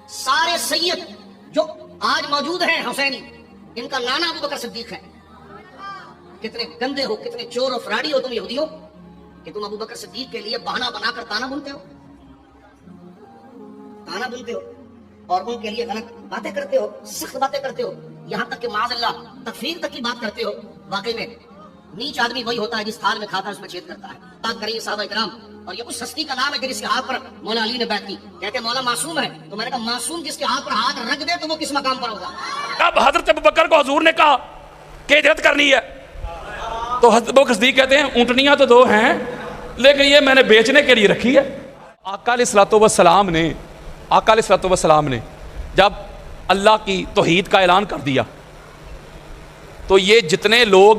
سارے سید جو آج موجود ہیں حسینی، ان کا نانا ابو بکر صدیق ہے. کتنے گندے ہو، کتنے چور و فراڈی ہو تم یہودیوں کہ تم ابو بکر صدیق کے لیے بہانہ بنا کر تانا بنتے ہو، تانا بنتے ہو اور ان کے لیے غلط باتیں کرتے ہو، سخت باتیں کرتے ہو، یہاں تک کہ معاذ اللہ تکفیر تک کی بات کرتے ہو. واقعی میں نیچ آدمی وہی ہوتا ہے جس تھال میں کھاتا ہے اس میں چھید کرتا ہے. بات کریں صحابہ کرام، اور یہ اس ہستی کا نام ہے جس کے ہاتھ پر مولا علی نے بیعت کی. کہتے ہیں مولا معصوم ہے، تو میں نے کہا معصوم جس کے ہاتھ پر ہاتھ رکھ دے تو وہ کس مقام پر ہوگا؟ اب حضرت ابوبکر کو حضور نے کہا کہ ہجرت کرنی ہے، تو حضرت ابوبکر صدیق کہتے ہیں اونٹنیاں تو دو ہیں لیکن یہ میں نے بیچنے کے لیے رکھی ہے. آقا علیہ السلام نے جب اللہ کی توحید کا اعلان کر دیا تو یہ جتنے لوگ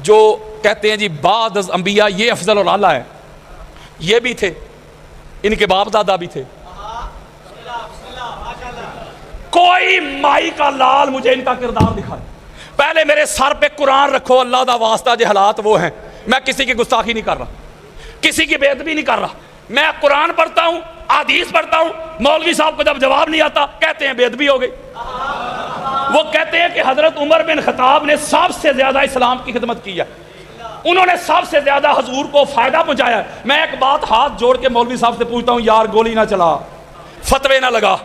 جو کہتے ہیں جی بعد از انبیاء یہ افضل اور اعلیٰ ہے، یہ بھی تھے، ان کے باپ دادا بھی تھے. کوئی مائی کا لال مجھے ان کا کردار دکھائے. پہلے میرے سر پہ قرآن رکھو، اللہ دا واسطہ جو حالات وہ ہیں. میں کسی کی گستاخی نہیں کر رہا، کسی کی بے ادبی نہیں کر رہا. میں قرآن پڑھتا ہوں، حدیث پڑھتا ہوں. مولوی صاحب کو جب جواب نہیں آتا کہتے ہیں بے ادبی ہو گئی. وہ کہتے ہیں کہ حضرت عمر بن خطاب نے سب سے زیادہ اسلام کی خدمت کی ہے، انہوں نے سب سے زیادہ حضور کو فائدہ پہنچایا ہے. میں ایک بات ہاتھ جوڑ کے مولوی صاحب سے پوچھتا ہوں، یار گولی نہ چلا، فتوے نہ لگا،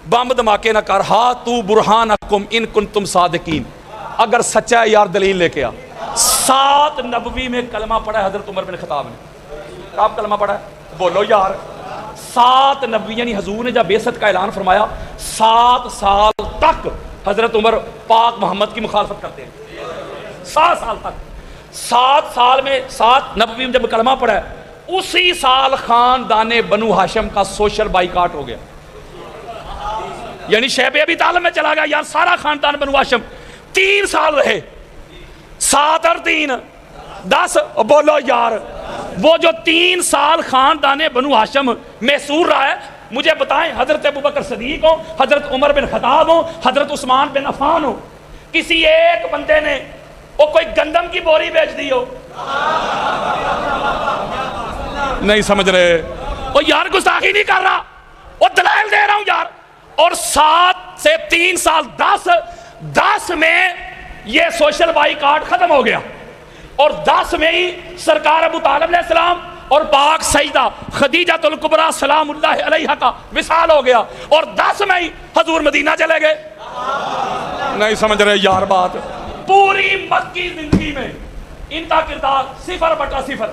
بم دھماکے نہ کر، ہاتھو برہانکم ان کنتم صادقین. اگر سچا ہے یار دلیل لے کے آ. 7 نبوی میں کلمہ پڑھا ہے حضرت عمر بن خطاب نے. آپ کلمہ پڑھا ہے؟ بولو یار. 7 نبوی، یعنی حضور نے جب بعثت کا اعلان فرمایا 7 سال تک حضرت عمر پاک محمد کی مخالفت کرتے ہیں. 7 سال تک. 7 سال میں 7 نبوی میں جب کلمہ پڑھا ہے اسی سال خاندان بنو ہاشم کا سوشل بائیکاٹ ہو گیا. یعنی شیب ابی طالب میں چلا گیا یار سارا خاندان بنو ہاشم. 3 سال رہے، 7 اور 3 10. بولو یار. وہ جو 3 سال خاندان بنو ہاشم محصور رہا ہے، مجھے بتائیں حضرت ابوبکر صدیق ہو، حضرت عمر بن خطاب ہو، حضرت عثمان بن عفان ہو، کسی ایک بندے نے وہ کوئی گندم کی بوری بیچ دی ہو؟ نہیں سمجھ رہے. وہ یار گستاخی نہیں کر رہا، وہ دلائل دے رہا ہوں یار. اور 7 سے 3 سال 10 میں یہ سوشل بائیکاٹ ختم ہو گیا. اور 10 میں ہی سرکار ابو طالب علیہ السلام اور پاک سیدہ خدیجہ الکبریٰ سلام اللہ علیہا کا وصال ہو گیا. اور 10 میں ہی حضور مدینہ چلے گئے. نہیں سمجھ رہے یار بات. پوری مکی زندگی میں ان کا کردار 0/0.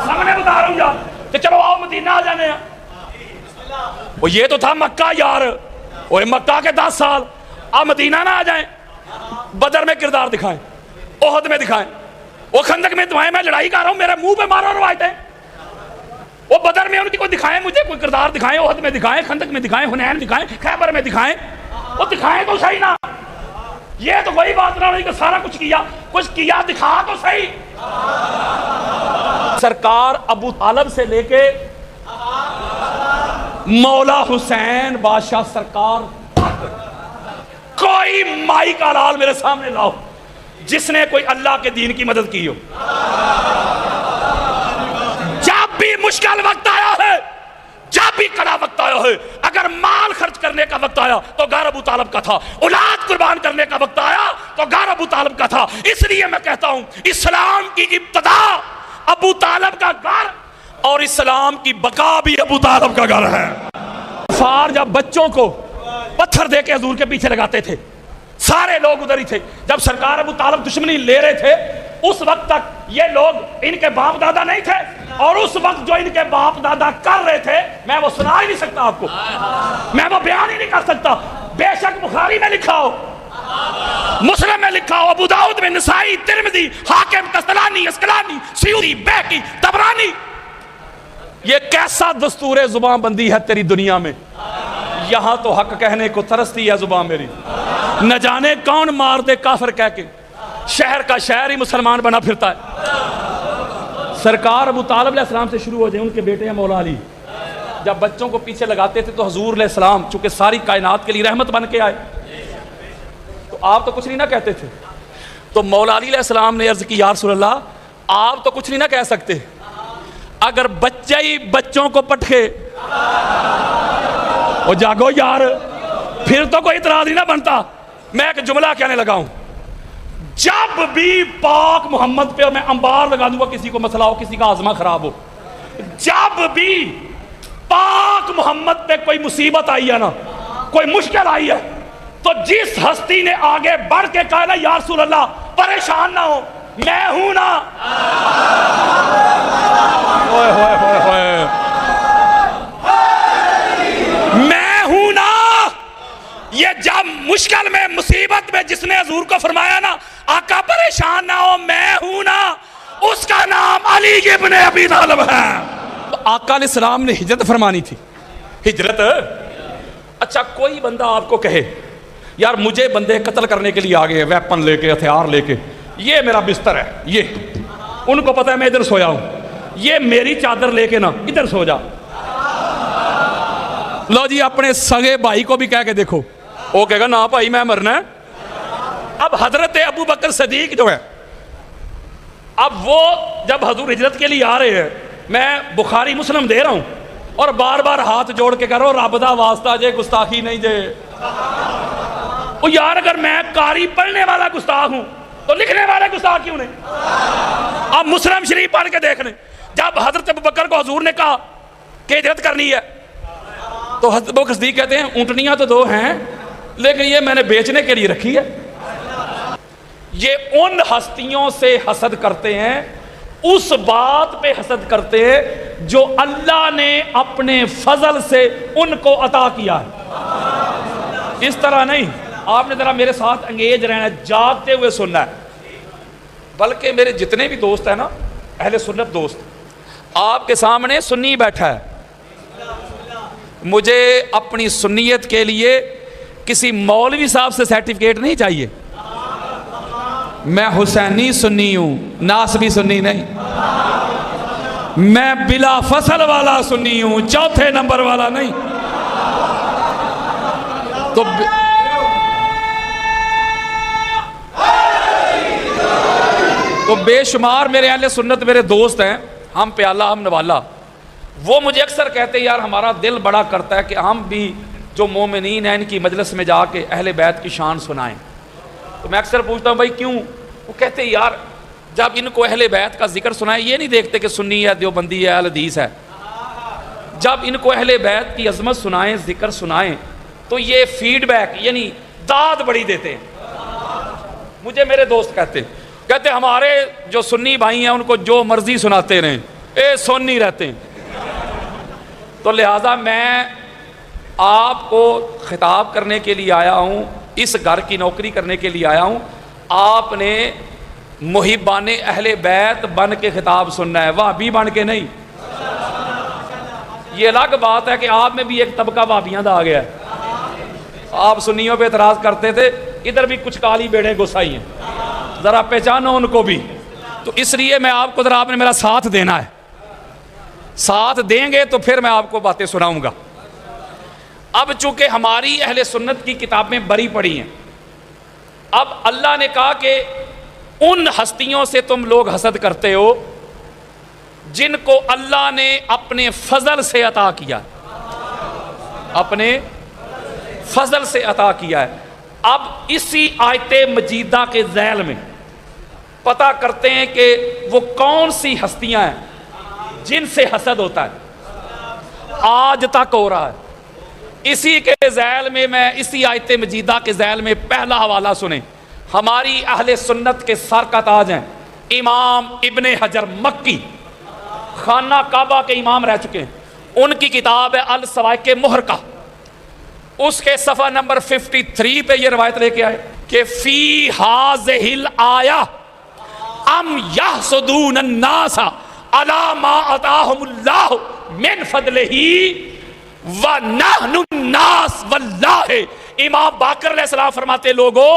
سامنے بتا رہا ہوں یار کہ چلو آؤ مدینہ آ جانے ہیں. وہ یہ تو تھا مکہ یار، وہ مکہ کے 10 سال. آپ مدینہ نہ آ جائیں. بدر میں کردار دکھائیں، احد میں دکھائیں، وہ خندق میں دعائیں میں لڑائی کر رہا ہوں میرے منہ پہ مارو روایتیں. وہ بدر میں ان کی کوئی دکھائیں، مجھے کوئی کردار دکھائیں، احد میں دکھائیں، خندق میں دکھائیں، حنین دکھائیں، خیبر میں دکھائیں. وہ دکھائیں تو صحیح نا. یہ تو کوئی بات نہ ہوئی کہ سارا کچھ کیا دکھا تو صحیح. سرکار ابو طالب سے لے کے مولا حسین بادشاہ سرکار تک کوئی مائی کا لال میرے سامنے لاؤ جس نے کوئی اللہ کے دین کی مدد کی ہو. جب بھی مشکل وقت آیا ہے، جب بھی کڑا وقت آیا ہے، اگر مال خرچ کرنے کا وقت آیا تو گھر ابو طالب کا تھا، اولاد قربان کرنے کا وقت آیا تو گھر ابو طالب کا تھا. اس لیے میں کہتا ہوں اسلام کی ابتدا ابو طالب کا گھر اور اسلام کی بقا بھی ابو طالب کا گھر ہے. کفار جب بچوں کو پتھر دے کے حضور کے پیچھے لگاتے تھے، سارے لوگ ادھر ہی تھے. جب سرکار ابو طالب دشمنی لے رہے تھے اس وقت تک یہ لوگ ان کے باپ دادا نہیں تھے، اور اس وقت جو ان کے باپ دادا کر رہے تھے میں وہ سنا ہی نہیں سکتا آپ کو، میں وہ بیان ہی نہیں کر سکتا. بے شک بخاری میں لکھا ہو، مسلم میں لکھا ہو، ابو داؤد میں، نسائی، ترمذی، حاکم، قسطلانی، اسقلانی، سیوطی، بیہقی، طبرانی. یہ کیسا دستور زبان بندی ہے تیری دنیا میں. یہاں تو حق کہنے کو ترستی ہے زبان میری. نہ جانے کون مار دے کافر کہہ کے شہر کا شہر ہی مسلمان بنا پھرتا ہے. سرکار ابو طالب علیہ السلام سے شروع ہو جائیں، ان کے بیٹے ہیں مولا علی. جب بچوں کو پیچھے لگاتے تھے تو حضور علیہ السلام چونکہ ساری کائنات کے لیے رحمت بن کے آئے تو آپ تو کچھ نہیں نہ کہتے تھے. تو مولا علی علیہ السلام نے عرض کی یا رسول اللہ آپ تو کچھ نہیں نہ کہہ سکتے، اگر بچے ہی بچوں کو پٹکے او جاگو یار، پھر تو کوئی اعتراض ہی نہ بنتا۔ میں ایک جملہ کہنے لگا ہوں، جب بھی پاک محمد پہ میں انبار لگا دوں گا، کسی کو مسئلہ ہو، کسی کا آزمہ خراب ہو، جب بھی پاک محمد پہ کوئی مصیبت آئی ہے نا، کوئی مشکل آئی ہے، تو جس ہستی نے آگے بڑھ کے کہا نا یا رسول اللہ پریشان نہ ہو، میں ہوں نا، ہوئے ہوئے ہوئے ہوئے، میں ہوں نا، یہ جب مشکل میں مصیبت میں جس نے حضور کو فرمایا نا آقا پریشان نہ ہو میں ہوں نا، اس کا نام علی ابن ابی طالب ہے۔ آقا علیہ السلام نے ہجرت فرمانی تھی، ہجرت۔ اچھا کوئی بندہ آپ کو کہے یار مجھے بندے قتل کرنے کے لیے آگے ویپن لے کے ہتھیار لے کے، یہ میرا بستر ہے، یہ ان کو پتہ ہے میں ادھر سویا ہوں، یہ میری چادر لے کے نا ادھر سو جا، لو جی اپنے سگے بھائی کو بھی کہہ کے دیکھو، وہ کہے گا نا بھائی میں مرنا ہے۔ اب حضرت ابو بکر صدیق جو ہے، اب وہ جب حضور ہجرت کے لیے آ رہے ہیں، میں بخاری مسلم دے رہا ہوں اور بار بار ہاتھ جوڑ کے کہہ رہا ہوں رب دا واسطہ جے گستاخی نہیں جے، او یار اگر میں قاری پڑھنے والا گستاخ ہوں تو لکھنے والے گستاخ کیوں نہیں؟ اب مسلم شریف پڑھ کے دیکھ لیں، جب حضرت ابو بکر کو حضور نے کہا کہ ہجرت کرنی ہے تو حضرت ابو بکر صدیق کہتے ہیں اونٹنیاں تو 2 ہیں لیکن یہ میں نے بیچنے کے لیے رکھی ہے۔ یہ ان ہستیوں سے حسد کرتے ہیں، اس بات پہ حسد کرتے ہیں جو اللہ نے اپنے فضل سے ان کو عطا کیا ہے، اس طرح نہیں۔ آپ نے ذرا میرے ساتھ انگیج رہنا ہے، جاگتے ہوئے سننا ہے، بلکہ میرے جتنے بھی دوست ہیں نا اہل سنت دوست، آپ کے سامنے سنی بیٹھا ہے، مجھے اپنی سنیت کے لیے کسی مولوی صاحب سے سرٹیفکیٹ نہیں چاہیے، میں حسینی سنی ہوں، ناسبی سنی نہیں، میں بلا فصل والا سنی ہوں، چوتھے نمبر والا نہیں۔ تو بے شمار میرے اہل سنت میرے دوست ہیں، ہم پیالہ ہم نوالا، وہ مجھے اکثر کہتے ہیں یار ہمارا دل بڑا کرتا ہے کہ ہم بھی جو مومنین ہیں ان کی مجلس میں جا کے اہل بیت کی شان سنائیں۔ تو میں اکثر پوچھتا ہوں بھائی کیوں؟ وہ کہتے ہیں یار جب ان کو اہل بیت کا ذکر سنائیں، یہ نہیں دیکھتے کہ سنی ہے دیوبندی ہے اہل حدیث ہے، جب ان کو اہل بیت کی عظمت سنائیں ذکر سنائیں تو یہ فیڈ بیک یعنی داد بڑی دیتے ہیں۔ مجھے میرے دوست کہتے ہمارے جو سنی بھائی ہیں ان کو جو مرضی سناتے رہیں، اے سن نہیں رہتے ہیں۔ تو لہٰذا میں آپ کو خطاب کرنے کے لیے آیا ہوں، اس گھر کی نوکری کرنے کے لیے آیا ہوں، آپ نے محبان اہل بیت بن کے خطاب سننا ہے، وہابی بن کے نہیں۔ یہ الگ بات ہے کہ آپ میں بھی ایک طبقہ وہابیاں دا آ گیا ہے، آپ سنیوں پہ اعتراض کرتے تھے، ادھر بھی کچھ کالی بیڑیں گھسائی ہیں، ذرا پہچانو ان کو بھی۔ تو اس لیے میں آپ کو ذرا آپ نے میرا ساتھ دینا ہے، ساتھ دیں گے تو پھر میں آپ کو باتیں سناؤں گا۔ اب چونکہ ہماری اہل سنت کی کتابیں بری پڑی ہیں، اب اللہ نے کہا کہ ان ہستیوں سے تم لوگ حسد کرتے ہو جن کو اللہ نے اپنے فضل سے عطا کیا، اپنے فضل سے عطا کیا ہے۔ اب اسی آیت مجیدہ کے ذیل میں پتہ کرتے ہیں کہ وہ کون سی ہستیاں ہیں جن سے حسد ہوتا ہے، آج تک ہو رہا ہے۔ اسی کے ذیل میں میں اسی آیت مجیدہ کے ذیل میں پہلا حوالہ سنیں، ہماری اہل سنت کے سر کا تاج ہیں امام ابن حجر مکی، خانہ کعبہ کے امام رہ چکے ہیں، ان کی کتاب ہے السوائق محرقہ، اس کے صفحہ نمبر 53 پہ یہ روایت لے کے آئے کہ فی ہذہ الآیہ ام یحسدون الناس علی ما آتاہم اللہ من فضلہ وَنَحْنُ النَّاسِ وَاللَّهِ۔ امام باقر علیہ السلام فرماتے لوگو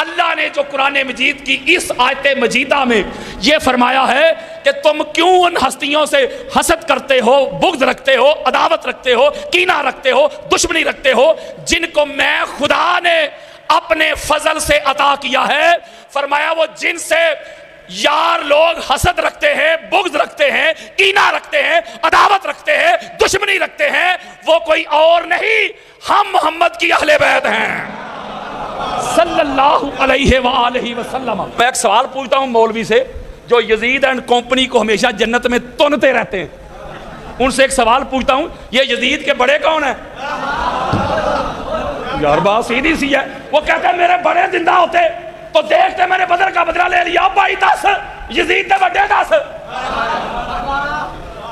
اللہ نے جو قرآن مجید کی اس آیت مجیدہ میں یہ فرمایا ہے کہ تم کیوں ان ہستیوں سے حسد کرتے ہو، بغض رکھتے ہو، عداوت رکھتے ہو، کینہ رکھتے ہو، دشمنی رکھتے ہو، جن کو میں خدا نے اپنے فضل سے عطا کیا ہے۔ فرمایا وہ جن سے یار لوگ حسد رکھتے ہیں، بغض رکھتے ہیں، کینہ رکھتے ہیں، عداوت رکھتے ہیں، دشمنی رکھتے ہیں، وہ کوئی اور نہیں، ہم محمد کی اہل بیت ہیں صلی اللہ علیہ وآلہ وسلم۔ میں ایک سوال پوچھتا ہوں مولوی سے جو یزید اینڈ کمپنی کو ہمیشہ جنت میں تنتے رہتے ہیں، ان سے ایک سوال پوچھتا ہوں، یہ یزید کے بڑے کون ہیں؟ یار بات سیدھی سی ہے، وہ کہتے ہیں میرے بڑے زندہ ہوتے تو دیکھتے میں نے بدر کا بدلہ لے لیا، بھائی 10 یزید دے بڑے 10۔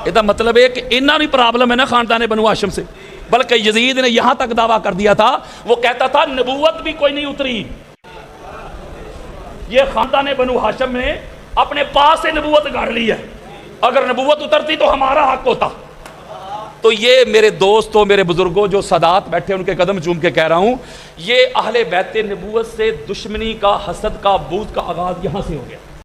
یہ مطلب ہے کہ انہاں نہیں پرابلم ہے نا خاندان بنو ہاشم سے، بلکہ یزید نے یہاں تک دعویٰ کر دیا تھا، وہ کہتا تھا نبوت بھی کوئی نہیں اتری، یہ خاندان بنو ہاشم نے اپنے پاس سے نبوت گاڑ لی ہے، اگر نبوت اترتی تو ہمارا حق ہوتا۔ تو یہ میرے دوستوں، میرے بزرگوں جو سادات بیٹھے ان کے قدم چوم کے کہہ رہا ہوں، یہ اہل بیت نبوت سے دشمنی کا، حسد کا، بغض کا آغاز یہاں سے ہو گیا۔